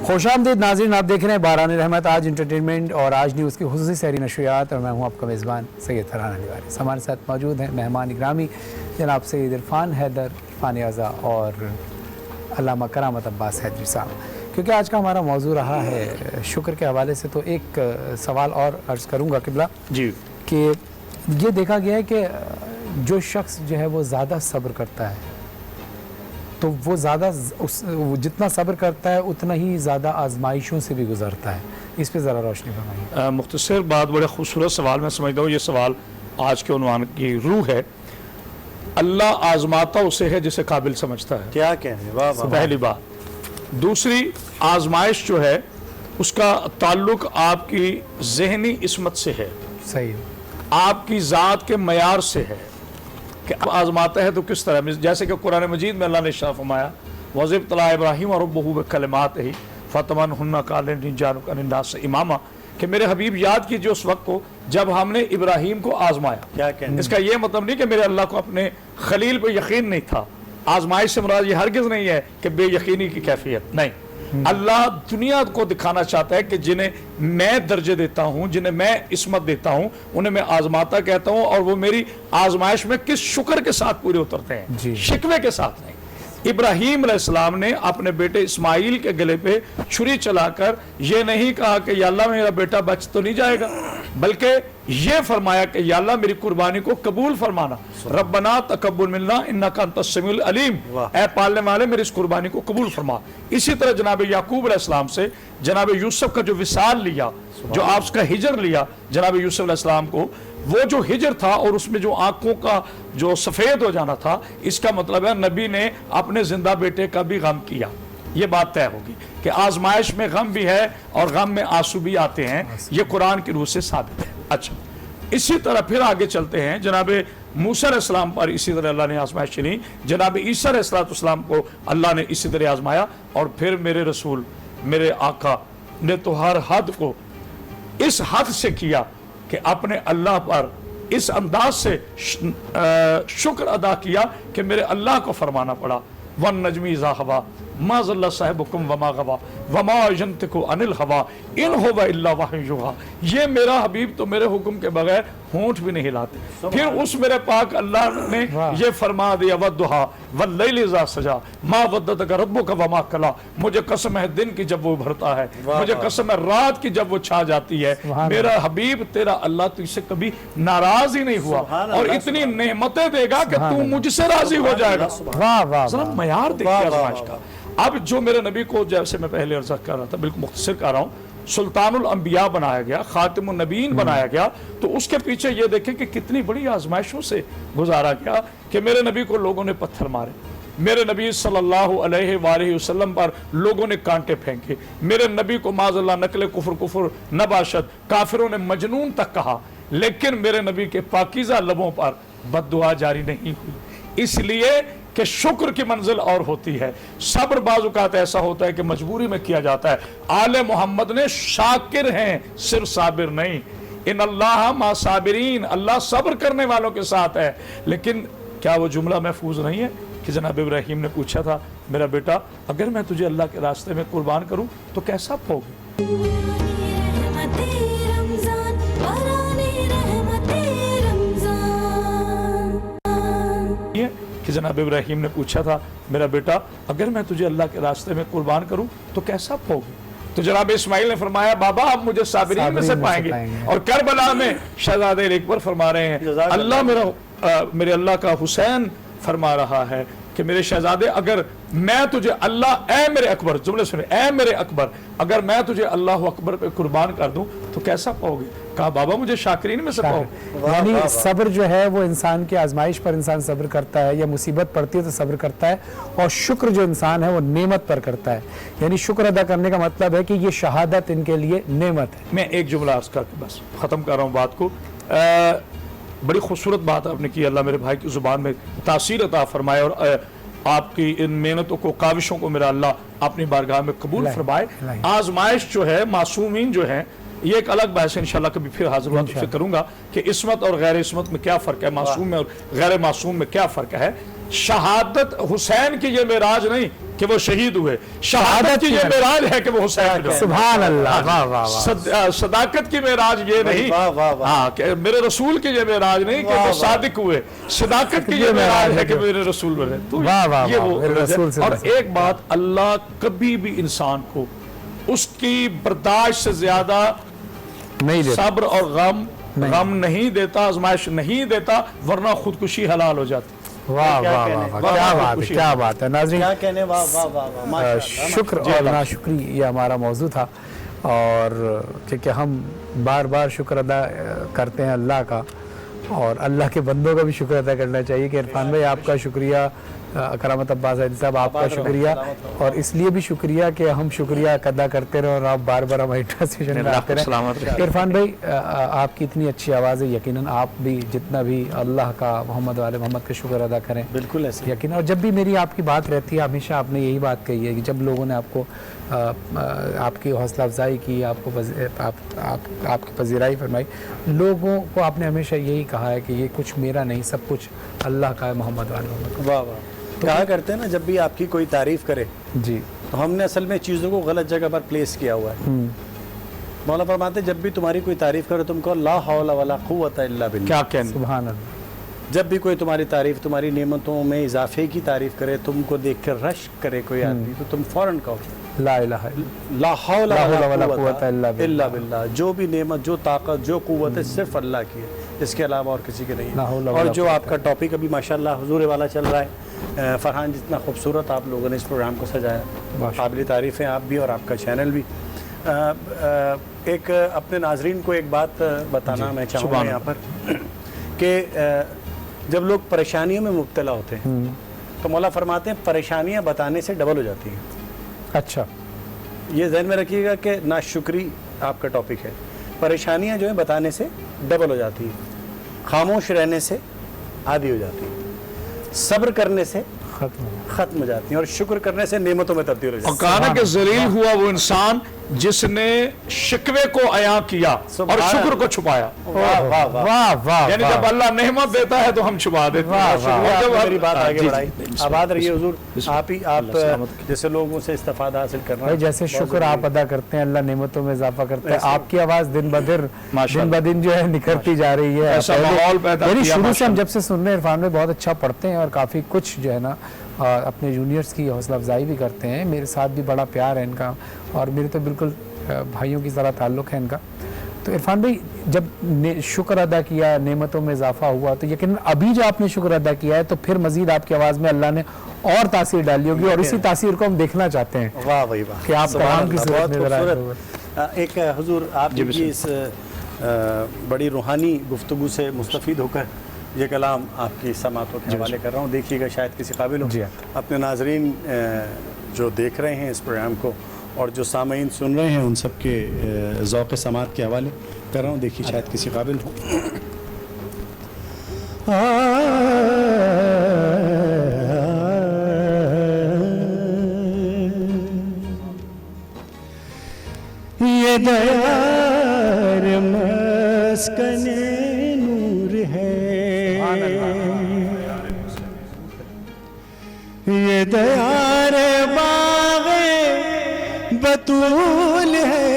خوش آمدید ناظرین، آپ دیکھ رہے ہیں باران رحمت آج انٹرٹینمنٹ اور آج نیوز کی خصوصی سحری نشریات، اور میں ہوں آپ کا میزبان سید فرحان علی وارث۔ ہمارے ساتھ موجود ہیں مہمان گرامی جناب سید عرفان حیدر عرفان اعضا اور علامہ کرامت عباس حیدری صاحب۔ کیونکہ آج کا ہمارا موضوع رہا ہے شکر کے حوالے سے، تو ایک سوال اور عرض کروں گا قبلہ جی، کہ یہ دیکھا گیا ہے کہ جو شخص جو ہے وہ زیادہ صبر کرتا ہے تو وہ زیادہ جتنا صبر کرتا ہے اتنا ہی زیادہ آزمائشوں سے بھی گزرتا ہے۔ اس پہ ذرا روشنی فرمائیے۔ مختصر بات، بڑے خوبصورت سوال میں سمجھتا ہوں یہ سوال آج کے عنوان کی روح ہے۔ اللہ آزماتا اسے ہے جسے قابل سمجھتا ہے، کیا کہنے، واہ واہ۔ پہلی بات۔ دوسری، آزمائش جو ہے اس کا تعلق آپ کی ذہنی عصمت سے ہے، صحیح، آپ کی ذات کے معیار سے ہے کہ آزماتا ہے تو کس طرح، جیسے کہ قرآن مجید میں اللہ نے ارشاد فرمایا وَإِذِ ابْتَلَىٰ إِبْرَاهِيمَ رَبُّهُ بِكَلِمَاتٍ فَأَتَمَّهُنَّ قَالَ إِنِّي جَاعِلُكَ لِلنَّاسِ إِمَامًا، کہ میرے حبیب یاد کیجئے اس وقت کو جب ہم نے ابراہیم کو آزمایا۔ کیا کہنے، اس کا یہ مطلب نہیں کہ میرے اللہ کو اپنے خلیل پہ یقین نہیں تھا۔ آزمائش سے مراد یہ ہرگز نہیں ہے کہ بے یقینی کی کیفیت، نہیں۔ اللہ دنیا کو دکھانا چاہتا ہے کہ جنہیں میں درجے دیتا ہوں، جنہیں میں عصمت دیتا ہوں، انہیں میں آزماتا کہتا ہوں، اور وہ میری آزمائش میں کس شکر کے ساتھ پورے اترتے ہیں، شکوے کے ساتھ نہیں۔ ابراہیم علیہ السلام نے اپنے بیٹے اسماعیل کے گلے پہ چھری چلا کر یہ نہیں کہا کہ یا اللہ میرا بیٹا بچ تو نہیں جائے گا، بلکہ یہ فرمایا کہ یا اللہ میری قربانی کو قبول فرمانا، ربنا تقبل منا انک انت السمیع العلیم، اے پالنے والے میری اس قربانی کو قبول فرما۔ اسی طرح جناب یعقوب علیہ السلام سے جناب یوسف کا جو وصال لیا، جو آپ کا ہجر لیا جناب یوسف علیہ السلام کو، وہ جو ہجر تھا اور اس میں جو آنکھوں کا جو سفید ہو جانا تھا، اس کا مطلب ہے نبی نے اپنے زندہ بیٹے کا بھی غم کیا۔ یہ بات طے ہوگی کہ آزمائش میں غم بھی ہے اور غم میں آنسو بھی آتے ہیں، یہ قرآن کی روح سے ثابت ہے۔ اچھا، اسی طرح پھر آگے چلتے ہیں، جناب موسیٰ علیہ السلام پر اسی طرح اللہ نے آزمائش چلی، جناب عیسیٰ علیہ السلام کو اللہ نے اسی طرح آزمایا، اور پھر میرے رسول میرے آقا نے تو ہر حد کو اس حد سے کیا کہ اپنے اللہ پر اس انداز سے شکر ادا کیا کہ میرے اللہ کو فرمانا پڑا وَالنَّجْمِ إِذَا هَوَىٰ مَا ضَلَّ صَاحِبُكُمْ وَمَا غَوَىٰ وَمَا يَنطِقُ عَنِ الْهَوَىٰ إِنْ هُوَ إِلَّا وَحْيٌ يُوحَىٰ۔ یہ میرا حبیب تو میرے حکم کے بغیر ہونٹ بھی نہیں ہلاتے۔ پھر اس میرے پاک اللہ نے یہ فرما دیا وَالضُّحَىٰ وَاللَّيْلِ إِذَا سَجَىٰ مَا وَدَّعَكَ رَبُّكَ وَمَا قَلَىٰ، مجھے قسم ہے دن کی جب وہ ابھرتا ہے، مجھے قسم ہے رات کی جب وہ چھا جاتی ہے، میرا حبیب تیرا اللہ تو اسے کبھی ناراض ہی نہیں ہوا، اور اتنی نعمتیں دے گا کہ تو مجھ سے راضی ہو جائے گا۔ ذرا معیار دیکھیں آزمائش کا۔ اب جو میرے نبی کو، جیسے میں پہلے عرض کر رہا تھا، بالکل مختصر کر رہا ہوں، سلطان الانبیاء بنایا گیا، خاتم النبیین بنایا گیا، تو اس کے پیچھے یہ دیکھیں کہ کتنی بڑی آزمائشوں سے گزارا گیا کہ میرے نبی کو لوگوں نے پتھر مارے، میرے نبی صلی اللہ علیہ وآلہ وسلم پر لوگوں نے کانٹے پھینکے، میرے نبی کو معاذ اللہ نقل کفر نباشت کافروں نے مجنون تک کہا، لیکن میرے نبی کے پاکیزہ لبوں پر بد دعا جاری نہیں ہوئی، اس لیے کہ شکر کی منزل اور ہوتی ہے۔ صبر بعض اوقات ایسا ہوتا ہے کہ مجبوری میں کیا جاتا ہے۔ آل محمد نے شاکر ہیں، صرف صابر نہیں، ان اللہ ما صابرین، اللہ صبر کرنے والوں کے ساتھ ہے۔ لیکن کیا وہ جملہ محفوظ نہیں ہے کہ جناب ابراہیم نے پوچھا تھا میرا بیٹا اگر میں تجھے اللہ کے راستے میں قربان کروں تو کیسا پاؤ گے؟ کہ جناب ابراہیم نے پوچھا تھا میرا بیٹا اگر میں تجھے اللہ کے راستے میں قربان کروں تو کیسا پاؤ گے؟ تو جناب اسماعیل نے فرمایا بابا آپ مجھے صابرین میں سے پائیں گے۔ اور کربلا میں شہزادہ اکبر فرما رہے ہیں اللہ میرے اللہ کا حسین فرما رہا ہے کہ میرے شہزادے اگر میں تجھے اللہ، اے میرے اکبر، جملے سنیں، اے میرے اکبر اگر میں تجھے اللہ اکبر پہ قربان کر دوں تو کیسا پاؤ گے؟ کہا بابا مجھے شاکرین میں سے پاؤ۔ یعنی صبر جو ہے وہ انسان کی آزمائش پر انسان صبر کرتا ہے، یا مصیبت پڑتی ہے تو صبر کرتا ہے، اور شکر جو انسان ہے وہ نعمت پر کرتا ہے، یعنی شکر ادا کرنے کا مطلب ہے کہ یہ شہادت ان کے لیے نعمت ہے۔ میں ایک جملہ عرض کر کے بس ختم کر رہا ہوں بات کو۔ بڑی خوبصورت بات آپ نے کی، اللہ میرے بھائی کی زبان میں تاثیر عطا فرمائے، اور آپ کی ان محنتوں کو، کاوشوں کو میرا اللہ اپنی بارگاہ میں قبول فرمائے۔ آزمائش جو ہے، معصومین جو ہیں یہ ایک الگ بحث ہے، انشاءاللہ کبھی پھر حاضر ہوا تو پھر کروں گا کہ عصمت اور غیر عصمت میں کیا فرق ہے، معصوم میں اور غیر معصوم میں کیا فرق ہے۔ شہادت حسین کی یہ معراج نہیں کہ وہ شہید ہوئے، شہادت کی یہ معراج ہے کہ وہ حسین ہوئے۔ سبحان اللہ، واہ واہ واہ، صداقت کی معراج یہ نہیں ہاں کہ میرے رسول کی یہ معراج نہیں کہ وہ صادق ہوئے، صداقت کی یہ معراج ہے کہ میرے رسول بنے۔ تو یہ وہ اور ایک بات، اللہ کبھی بھی انسان کو اس کی برداشت سے زیادہ صبر اور غم نہیں دیتا، آزمائش نہیں دیتا، ورنہ خودکشی حلال ہو جاتی۔ واہ واہ واہ، کیا بات ہے، کیا بات ہے ناظرین، کیا کہنے، واہ واہ واہ واہ، شکر اور ناشکری یہ ہمارا موضوع تھا، اور کہ ہم بار بار شکر ادا کرتے ہیں اللہ کا، اور اللہ کے بندوں کا بھی شکر ادا کرنا چاہیے کہ عرفان بھائی آپ کا شکریہ، کرامت عباس حیدری صاحب آپ کا شکریہ، اور اس لیے بھی شکریہ کہ ہم شکریہ ادا کرتے رہے اور آپ بار بار ہماری ٹرانسلیشن میں آتے رہے۔ عرفان بھائی آپ کی اتنی اچھی آواز ہے، یقیناً آپ بھی جتنا بھی اللہ کا، محمد والے محمد کا شکر ادا کریں، بالکل ایسے یقیناً۔ اور جب بھی میری آپ کی بات رہتی ہے، ہمیشہ آپ نے یہی بات کہی ہے کہ جب لوگوں نے آپ کو آپ کی حوصلہ افزائی کی، آپ کو آپ کی پذیرائی فرمائی، لوگوں کو آپ نے ہمیشہ یہی کہا ہے کہ یہ کچھ میرا نہیں، سب کچھ اللہ کا ہے، محمد والے محمد کا۔ واہ واہ، کہا کرتے ہیں نا جب بھی آپ کی کوئی تعریف کرے جی، تو ہم نے اصل میں چیزوں کو غلط جگہ پر پلیس کیا ہوا ہے۔ مولانا فرماتے ہیں جب بھی تمہاری کوئی تعریف کرے تم کو لا حول ولا قوت الا باللہ، کیا کہنے، سبحان اللہ۔ جب بھی کوئی تمہاری تعریف، تمہاری نعمتوں میں اضافے کی تعریف کرے، تم کو دیکھ کر رشک کرے کوئی آدمی، تو تم فوراً کہو لا الہ الا لا حول ولا ولا قوت قوت الا الا باللہ، جو بھی نعمت، جو طاقت، جو قوت ہے صرف اللہ کی ہے، اس کے علاوہ اور کسی کے نہیں لا حول ہے۔ ولا اور جو قوت آپ کا ٹاپک ابھی ماشاءاللہ حضور والا چل رہا ہے، فرحان جتنا خوبصورت آپ لوگوں نے اس پروگرام کو سجایا، قابل تعریف ہیں آپ بھی اور آپ کا چینل بھی۔ ایک اپنے ناظرین کو ایک بات بتانا میں چاہوں گا یہاں پر کہ جب لوگ پریشانیوں میں مبتلا ہوتے ہیں تو مولا فرماتے ہیں پریشانیاں بتانے سے ڈبل ہو جاتی ہیں۔ اچھا، یہ ذہن میں رکھیے گا کہ ناشکری آپ کا ٹاپک ہے، پریشانیاں جو ہیں بتانے سے ڈبل ہو جاتی ہیں، خاموش رہنے سے آدھی ہو جاتی ہیں، صبر کرنے سے ختم ہو جاتی ہیں، اور شکر کرنے سے نعمتوں میں تبدیل ہو جاتی ہیں۔ اور کہا کہ ذلیل ہوا وہ انسان جس نے شکوے کو عیاں کیا اور شکر کو چھپایا۔ واہ واہ واہ، واہ واہ، یعنی جب اللہ نعمت دیتا ہے تو ہم چھپا دیتے ہیں۔ آپ نے میری بات آگے جی، بڑھائی، جی، آباد رہیے حضور، آپ جیسے لوگوں سے استفادہ حاصل کرنا بھائی جیسے شکر آپ ادا کرتے ہیں، اللہ نعمتوں میں اضافہ کرتا ہے، آپ کی آواز دن بدن جو ہے نکھرتی جا رہی ہے، ایسا ماحول پیدا یعنی کیا شروع سے ہم جب سے سن رہے ہیں عرفان میں بہت اچھا پڑھتے ہیں اور کافی کچھ جو ہے نا اپنے جونیئرز کی حوصلہ افزائی بھی کرتے ہیں، میرے ساتھ بھی بڑا پیار ہے ان کا، اور میرے تو بالکل بھائیوں کی طرح تعلق ہے ان کا۔ تو عرفان بھائی جب شکر ادا کیا، نعمتوں میں اضافہ ہوا، تو یقیناً ابھی جو آپ نے شکر ادا کیا ہے تو پھر مزید آپ کی آواز میں اللہ نے اور تاثیر ڈالی ہوگی، اور اسی تاثیر کو ہم دیکھنا چاہتے ہیں واہ بھائی واہ کہ آپ پیغام کی صورت میں ذرا ایک حضور آپ کی اس بڑی روحانی گفتگو سے مستفید ہو کر یہ کلام آپ کی سماعتوں کے حوالے کر رہا ہوں، دیکھیے گا شاید کسی قابل ہو۔ اپنے ناظرین جو دیکھ رہے ہیں اس پروگرام کو اور جو سامعین سن رہے ہیں ان سب کے ذوق سماعت کے حوالے کر رہا ہوں، دیکھیے شاید کسی قابل ہو۔ یہ دیار مسکن نور ہے، یہ دیار باغ بطول ہے،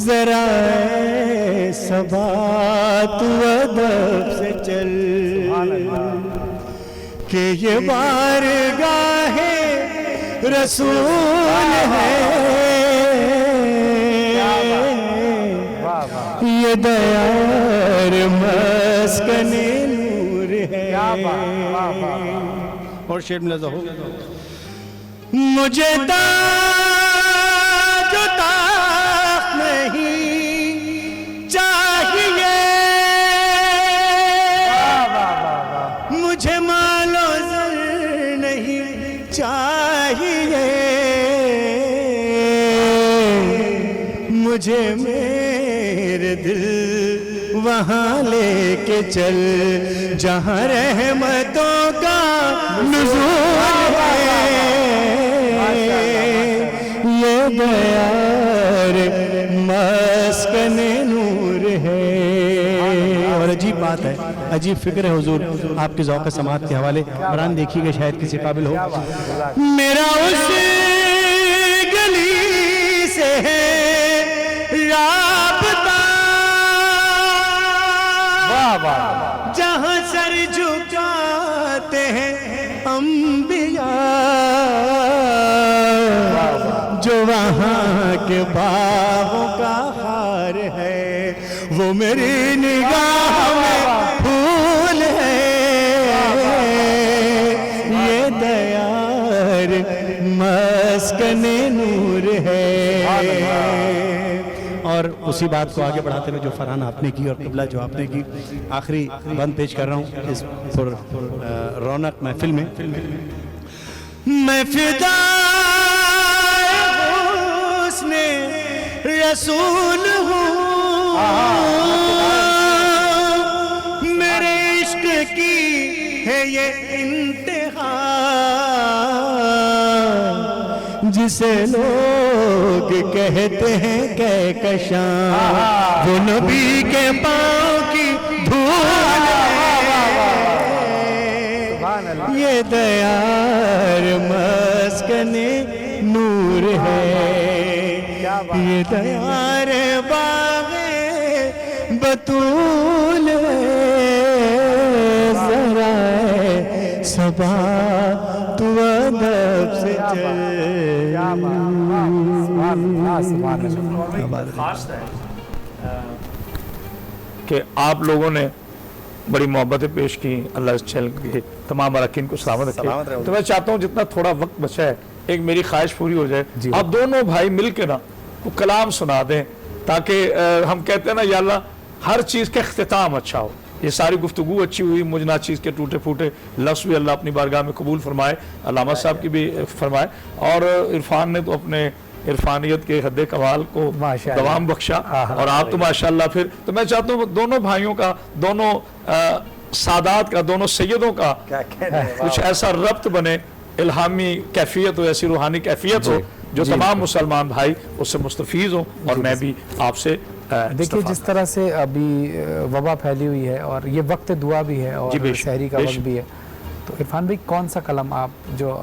ذرا ثبات و ادب سے چل کہ یہ بارگاہ رسول ہے، یہ دیار مسکن نور ہے۔ اور شعر ملازہ ہو مجھے تاج و تخت نہیں چاہیے، مجھے مال و زر نہیں چاہیے، مجھے میرے دل وہاں لے کے چل جہاں رحمتوں کا نزول ہے، دیار مسکن نور ہے. اور عجیب بات ہے, عجیب فکر ہے حضور آپ کے ذوق سماعت کے حوالے. قرآن دیکھیے گا شاید کسی قابل ہو. میرا اس گلی سے ہے رابطہ جہاں سر جھکاتے ہیں انبیاء, جو وہاں کے باغوں کا ہار ہے وہ میری نگاہ میں پھول ہے. یہ دیار مسکن نور ہے. اور اسی بات کو آگے بڑھاتے ہوئے جو فرحان آپ نے کی اور قبلہ جو آپ نے کی, آخری بند پیش کر رہا ہوں اس پر رونق محفل میں. میں فدا حسن رسول ہوں, میرے عشق کی ہے یہ انتہا, جسے لوگ کہتے ہیں کہکشاں وہ نبی کے پاؤں کی دھول ہے. یہ دیار مسکن نور ہے, یہ دیار باغ بطول ہے. ذرا صبا تو ادب سے چل. خاص ہے کہ آپ لوگوں نے بڑی محبتیں پیش کی. اللہ اس چینل کے تمام اراکین کو سلامت رکھے. تو میں چاہتا ہوں جتنا تھوڑا وقت بچا ہے ایک میری خواہش پوری ہو جائے, آپ دونوں بھائی مل کے نا وہ کلام سنا دیں, تاکہ ہم کہتے ہیں نا یا اللہ ہر چیز کا اختتام اچھا ہو. یہ ساری گفتگو اچھی ہوئی, مجھ نہ چیز کے ٹوٹے پھوٹے لفظ بھی اللہ اپنی بارگاہ میں قبول فرمائے, علامہ صاحب کی بھی فرمائے, اور عرفان نے تو اپنے عرفانیت کے حد کمال کو دوام بخشا, اور آپ تو ماشاءاللہ. پھر تو میں چاہتا ہوں دونوں بھائیوں کا, دونوں سادات کا, دونوں سیدوں کا کچھ ایسا ربط بنے, الہامی کیفیت ہو, ایسی روحانی کیفیت ہو جو تمام مسلمان بھائی اس سے مستفیض ہوں, اور میں بھی آپ سے. دیکھیے جس طرح سے ابھی وبا پھیلی ہوئی ہے اور یہ وقت دعا بھی ہے اور سحری کا وقت بھی ہے, تو عرفان بھائی کون سا کلم آپ جو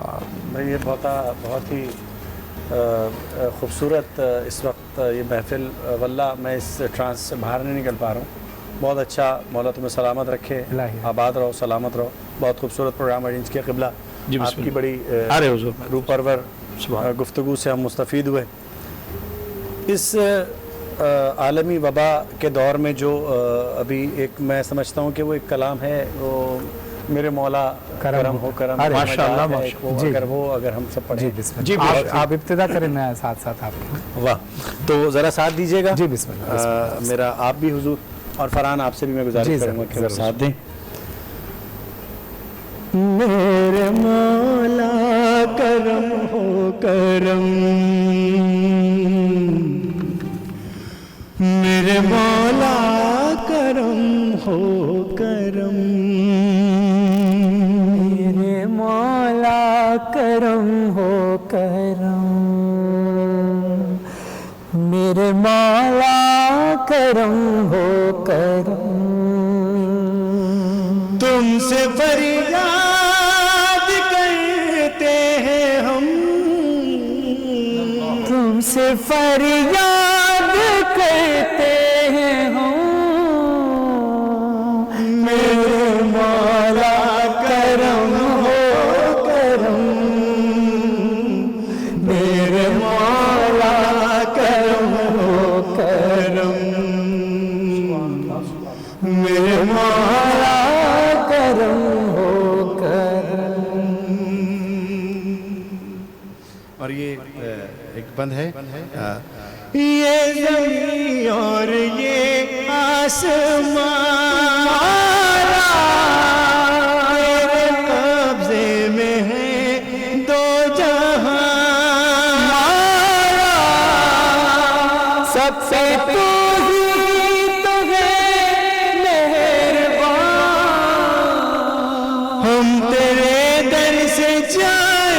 بھائی, یہ بہت ہی خوبصورت اس وقت یہ محفل, واللہ میں اس ٹرانس سے باہر نہیں نکل پا رہا ہوں. بہت اچھا, مولا تمہیں سلامت رکھے, آباد رہو, سلامت رہو. بہت خوبصورت پروگرام ارینج کیا قبلہ. آپ کی بڑی روح پرور گفتگو سے ہم مستفید ہوئے. اس عالمی وبا کے دور میں جو ابھی ایک میں سمجھتا ہوں کہ وہ ایک کلام ہے, وہ میرے مولا کرم ہو کرم, اگر ہم سب پڑھیں. جی آپ ابتدا کریں, میں ساتھ ساتھ آپ کی. واہ, تو ذرا ساتھ دیجیے گا. جی بسم اللہ. میرا آپ بھی حضور, اور فرحان آپ سے بھی میں گزارش کروں گا کہ وہ ساتھ دیں. میرے مولا کرم ہو کرم, میرے مولا کرم ہو کرم, میرے مولا کرم ہو کرم, میرے مولا کرم ہو کرم. تم سے فریاد کرتے ہیں ہم, تم سے فریاد کرتے ہیں ہم, میرے مولا کرم ہو کرم, میرے مولا کرم ہو کرم, میرے مولا کرم ہو کرم. اور یہ ایک بند ہے. یہ زمین اور یہ آسمان میرے قبضے میں ہے دو جہاں, سب سے تو ہی تو ہے مہربان, ہم تیرے در سے جائیں,